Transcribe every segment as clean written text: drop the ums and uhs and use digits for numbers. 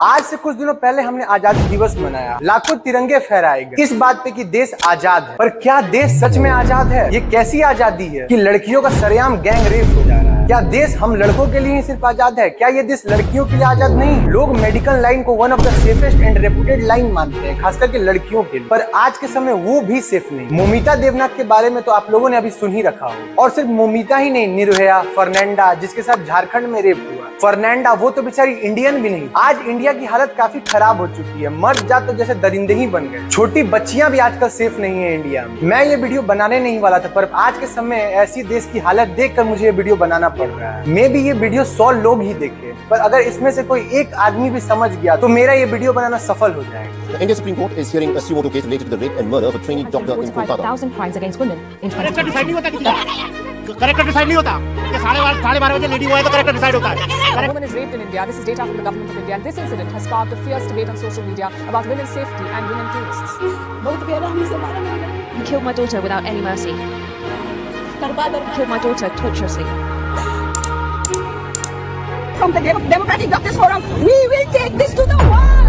आज से कुछ दिनों पहले हमने आजादी दिवस मनाया, लाखों तिरंगे फहराए गए इस बात पे कि देश आजाद है। पर क्या देश सच में आजाद है? ये कैसी आजादी है कि लड़कियों का सरेआम गैंग रेप हो जा रहा है? क्या देश हम लड़कों के लिए ही सिर्फ आजाद है? क्या ये देश लड़कियों के लिए आजाद नहीं? लोग मेडिकल लाइन को one of the safest and reputed line मानते हैं, खास करके लड़कियों के लिए। पर आज के समय वो भी सेफ नहीं। मोमिता देवनाथ के बारे में तो आप लोगों ने अभी सुन ही रखा हो। और सिर्फ मोमिता ही नहीं, निर्भया, फर्नांडा जिसके साथ झारखंड में रेप हुआ, फर्नांडा वो तो बेचारी इंडियन भी नहीं। आज इंडिया की हालत काफी खराब हो चुकी है। मर जा तो जैसे दरिंदे ही बन गए। छोटी बच्चियां भी आजकल सेफ नहीं है इंडिया में। मैं ये वीडियो बनाने नहीं वाला था, पर आज के समय ऐसी देश की हालत देखकर मुझे ये वीडियो बनाना पड़ रहा है। मे भी ये वीडियो 100 लोग ही देखे, पर अगर इसमें से कोई एक आदमी भी समझ गया तो मेरा ये वीडियो बनाना सफल हो जाएगा। The Indian Supreme Court is hearing a suo motu case related to the rape and murder of a trainee doctor in Kolkata. 1,000 crimes against women in 2020. Character decide नहीं होता किसी का। करेक्टर डिसाइड नहीं होता कि 12:30 बजे लेडी हुआ है तो करेक्टर डिसाइड होता है। A woman is raped in India. This is data from the government of India. And this incident has sparked a fierce debate on social media about women's safety and women tourists. You killed my daughter without any mercy. You killed my daughter torturously. From the Democratic Doctors Forum, we will take this to the world.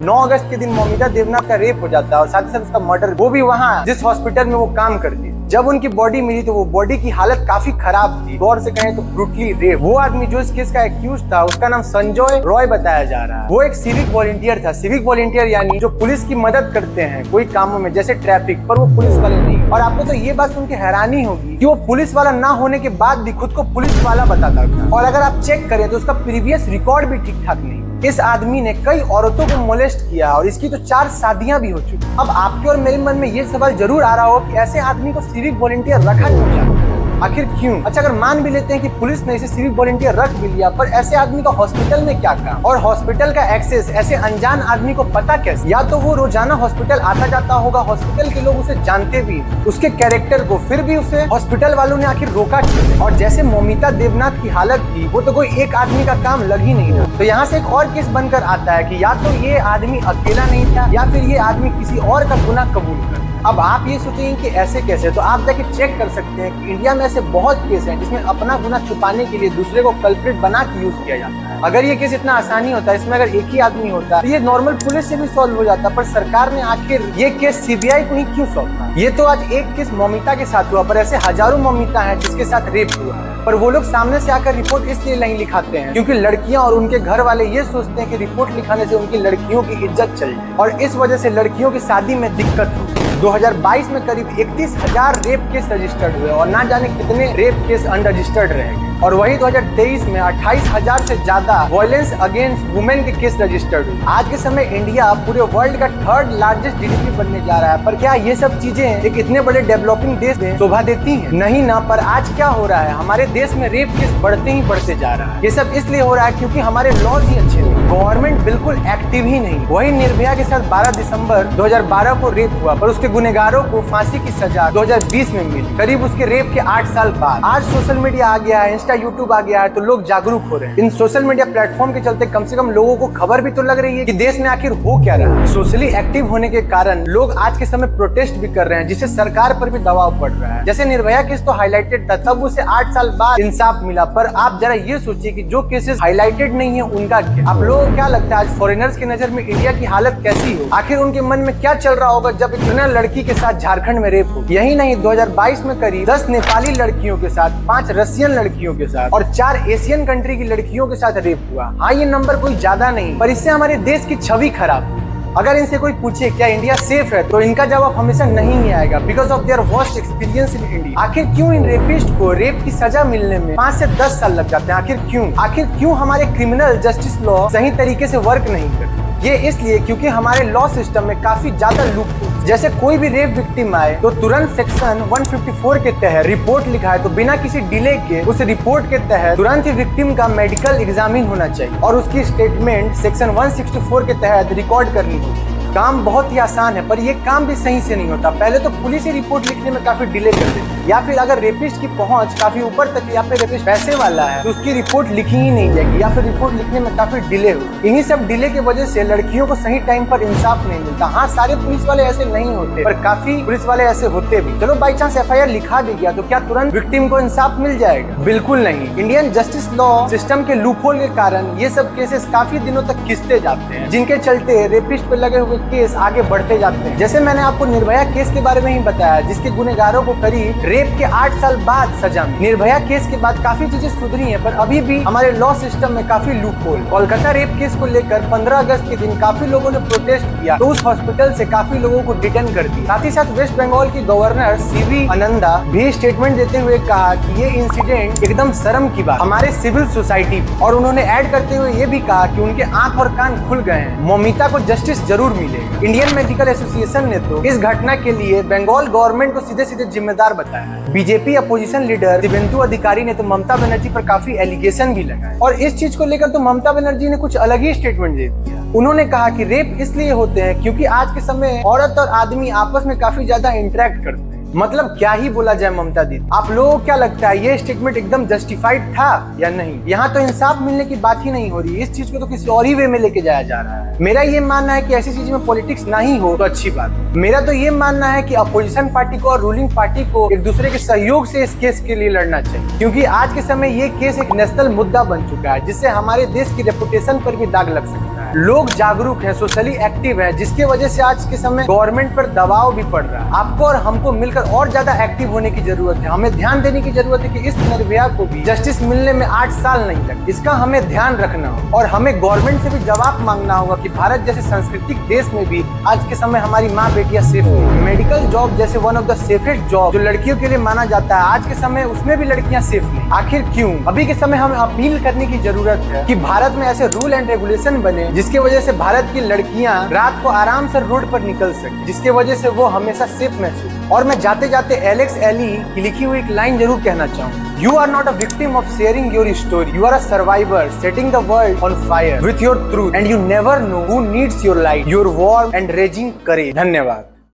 9 अगस्त के दिन मोमिता देवनाथ का rape हो जाता है और साथ ही साथ उसका मर्डर, वो भी वहाँ जिस हॉस्पिटल में वो काम करती है। जब उनकी बॉडी मिली तो वो बॉडी की हालत काफी खराब थी, गौर से कहें तो ब्रूटली रेप। वो आदमी जो इस केस का एक्यूज था उसका नाम संजय रॉय बताया जा रहा है। वो एक सिविक वॉलंटियर था। सिविक वॉलंटियर यानी जो पुलिस की मदद करते हैं कोई कामों में, जैसे ट्रैफिक, पर वो पुलिस वाले नहीं। और आपको तो ये बात सुन के हैरानी होगी कि वो पुलिस वाला ना होने के बाद भी खुद को पुलिस वाला बताता था। और अगर आप चेक करें तो उसका प्रीवियस रिकॉर्ड भी ठीक ठाक नहीं। इस आदमी ने कई औरतों को मोलेस्ट किया और इसकी तो 4 शादियां भी हो चुकी। अब आपके और मेरे मन में ये सवाल जरूर आ रहा हो कि ऐसे आदमी को सिविक वॉलंटियर रखा क्यों जाता? आखिर क्यों? अच्छा, अगर मान भी लेते हैं कि पुलिस ने इसे सिविक वॉलंटियर रख भी लिया, पर ऐसे आदमी का हॉस्पिटल में क्या काम? और हॉस्पिटल का एक्सेस ऐसे अनजान आदमी को पता कैसे? या तो वो रोजाना हॉस्पिटल आता जाता होगा, हॉस्पिटल के लोग उसे जानते भी, उसके कैरेक्टर को, फिर भी उसे हॉस्पिटल वालों ने आखिर रोका क्यों? और जैसे मोमिता देवनाथ की हालत थी, वो तो कोई एक आदमी का काम लग ही नहीं था। तो यहाँ से एक और केस बनकर आता है कि या तो ये आदमी अकेला नहीं था या फिर ये आदमी किसी और का गुनाह कबूल कर। अब आप ये सोचेंगे कि ऐसे कैसे, तो आप जाके चेक कर सकते हैं कि इंडिया में ऐसे बहुत केस हैं जिसमें अपना गुनाह छुपाने के लिए दूसरे को कल्प्रिट बना के यूज किया जाता है। अगर ये केस इतना आसानी होता है, इसमें अगर एक ही आदमी होता तो ये नॉर्मल पुलिस से भी सॉल्व हो जाता, पर सरकार ने आखिर ये केस सीबीआई को ही क्यों सौंपा? ये तो आज एक केस मोमिता के साथ हुआ, पर ऐसे हजारों मोमिता हैं जिसके साथ रेप हुआ है, पर वो लोग सामने से आकर रिपोर्ट इसलिए नहीं लिखाते हैं क्योंकि लड़कियां और उनके घर वाले ये सोचते हैं कि रिपोर्ट लिखाने से उनकी लड़कियों की इज्जत चली जाए और इस वजह से लड़कियों की शादी में दिक्कत हो। 2022 में करीब 31,000 रेप केस रजिस्टर्ड हुए और ना जाने कितने रेप केस अनरजिस्टर्ड रह गए। और वही 2023 में 28,000 से ज्यादा वायलेंस अगेंस्ट वुमेन के केस रजिस्टर्ड हुए। आज के समय इंडिया पूरे वर्ल्ड का 3rd लार्जेस्ट जीडीपी बनने जा रहा है, पर क्या ये सब चीजें एक इतने बड़े डेवलपिंग देश में शोभा देती हैं? नहीं ना। पर आज क्या हो रहा है, हमारे देश में रेप केस बढ़ते ही बढ़ते जा रहा है। ये सब इसलिए हो रहा है क्योंकि हमारे लॉज ही अच्छे नहीं, गवर्नमेंट बिल्कुल एक्टिव ही नहीं। वही निर्भया के साथ 12 दिसंबर 2012 को रेप हुआ, पर उसके गुनहगारों को फांसी की सजा 2020 में मिली, करीब उसके रेप के 8 साल बाद। आज सोशल मीडिया आ गया है, यूट्यूब आ गया है, तो लोग जागरूक हो रहे हैं। इन सोशल मीडिया प्लेटफॉर्म के चलते कम से कम लोगों को खबर भी तो लग रही है कि देश में आखिर हो क्या रहा है। सोशली एक्टिव होने के कारण लोग आज के समय प्रोटेस्ट भी कर रहे हैं, जिससे सरकार पर भी दबाव पड़ रहा है। जैसे निर्भया केस तो हाईलाइटेड था, तब उसे 8 साल बाद इंसाफ मिला, पर आप जरा ये सोचिए कि जो केसेस हाईलाइटेड नहीं है उनका क्या? आप लोगों को क्या लगता है आज फॉरेनर्स की नजर में इंडिया की हालत कैसी हो? आखिर उनके मन में क्या चल रहा होगा जब इतना लड़की के साथ झारखंड में रेप हो? यही नहीं, 2022 में करीब 10 नेपाली लड़कियों के साथ, 5 रशियन लड़कियों के साथ और 4 एशियन कंट्री की लड़कियों के साथ रेप हुआ। हाँ, ये नंबर कोई ज्यादा नहीं, पर इससे हमारे देश की छवि खराब हुई। अगर इनसे कोई पूछे क्या इंडिया सेफ है, तो इनका जवाब हमेशा नहीं ही आएगा, because of their worst experience in India. आखिर क्यों इन रेपिस्ट को रेप की सजा मिलने में 5 से 10 साल लग जाते हैं? आखिर क्यों हमारे क्रिमिनल जस्टिस लॉ सही तरीके से वर्क नहीं करते? ये इसलिए क्योंकि हमारे लॉ सिस्टम में काफी ज्यादा लूप। जैसे कोई भी रेप विक्टिम आए तो तुरंत सेक्शन 154 के तहत रिपोर्ट लिखाए, तो बिना किसी डिले के उस रिपोर्ट के तहत तुरंत ही विक्टिम का मेडिकल एग्जामिन होना चाहिए और उसकी स्टेटमेंट सेक्शन 164 के तहत रिकॉर्ड करनी होगी। काम बहुत ही आसान है, पर ये काम भी सही से नहीं होता। पहले तो पुलिस ही रिपोर्ट लिखने में काफी डिले कर देती है, या फिर अगर रेपिस्ट की पहुंच काफी ऊपर तक है या फिर रेपिस्ट पैसे वाला है तो उसकी रिपोर्ट लिखी ही नहीं जाएगी, या फिर रिपोर्ट लिखने में काफी डिले हो। इन्हीं सब डिले की वजह से लड़कियों को सही टाइम पर इंसाफ नहीं मिलता। हाँ, सारे पुलिस वाले ऐसे नहीं होते, पर काफी पुलिस वाले ऐसे होते भी। चलो बाई चांस FIR लिखा भी गया तो क्या तुरंत विक्टिम को इंसाफ मिल जाएगा? बिल्कुल नहीं। इंडियन जस्टिस लॉ सिस्टम के लूपहोल के कारण ये सब केसेस काफी दिनों तक खिंचते जाते हैं, जिनके चलते रेपिस्ट पे लगे हुए केस आगे बढ़ते जाते हैं। जैसे मैंने आपको निर्भया केस के बारे में ही बताया, जिसके गुनहगारों को करीब रेप के 8 साल बाद सजा मिली। निर्भया केस के बाद काफी चीजें सुधरी हैं, पर अभी भी हमारे लॉ सिस्टम में काफी लूपहोल। कोलकाता रेप केस को लेकर 15 अगस्त के दिन काफी लोगों ने प्रोटेस्ट किया तो उस हॉस्पिटल से काफी लोगों को डिटेन कर दिया। साथ ही साथ वेस्ट बंगाल की गवर्नर CV आनंदा भी स्टेटमेंट देते हुए कहा कि ये इंसिडेंट एकदम शर्म की बात हमारे सिविल सोसाइटी, और उन्होंने ऐड करते हुए ये भी कहा कि उनके आंख और कान खुल गए हैं, मौमिता को जस्टिस जरूर मिलेगा। इंडियन मेडिकल एसोसिएशन ने तो इस घटना के लिए बंगाल गवर्नमेंट को सीधे सीधे जिम्मेदार बताया। बीजेपी अपोजिशन लीडर दिव्येंदु अधिकारी ने तो ममता बनर्जी पर काफी एलिगेशन भी लगाए, और इस चीज को लेकर तो ममता बनर्जी ने कुछ अलग ही स्टेटमेंट दे दिया। उन्होंने कहा कि रेप इसलिए होते हैं क्योंकि आज के समय औरत और आदमी आपस में काफी ज्यादा इंटरेक्ट करते हैं। मतलब क्या ही बोला जाए ममता दीदी, आप लोगों को क्या लगता है ये स्टेटमेंट एकदम जस्टिफाइड था या नहीं? यहाँ तो इंसाफ मिलने की बात ही नहीं हो रही, इस चीज को तो किसी और ही वे में लेके जाया जा रहा है। मेरा ये मानना है कि ऐसी चीज में पॉलिटिक्स ना ही हो तो अच्छी बात है। मेरा तो ये मानना है कि अपोजिशन पार्टी को और रूलिंग पार्टी को एक दूसरे के सहयोग से इस केस के लिए लड़ना चाहिए, क्योंकि आज के समय ये केस एक नेशनल मुद्दा बन चुका है, जिससे हमारे देश की रेपुटेशन पर भी दाग लग सकता है। लोग जागरूक हैं, सोशली एक्टिव हैं, जिसके वजह से आज के समय गवर्नमेंट पर दबाव भी पड़ रहा है। आपको और हमको मिलकर और ज्यादा एक्टिव होने की जरूरत है। हमें ध्यान देने की जरूरत है कि इस निर्भया को भी जस्टिस मिलने में 8 साल नहीं लगे, इसका हमें ध्यान रखना हो, और हमें गवर्नमेंट से भी जवाब मांगना होगा कि भारत जैसे सांस्कृतिक देश में भी आज के समय हमारी माँ बेटियां सेफ नहीं। मेडिकल जॉब जैसे one of the safest job जो लड़कियों के लिए माना जाता है, आज के समय उसमें भी लड़कियां सेफ नहीं। आखिर क्यों? अभी के समय हमें अपील करने की जरूरत है कि भारत में ऐसे रूल एंड रेगुलेशन बने जिसकी वजह से भारत की लड़कियां रात को आराम से रोड पर निकल सके, जिसकी वजह से वो हमेशा सेफ महसूस। और मैं जाते जाते एलेक्स एली की लिखी हुई एक लाइन जरूर कहना चाहूँ, You are not a victim of sharing your story. You are a survivor setting the world on fire with your truth, and you never know who needs your light, your warmth and raging courage. धन्यवाद।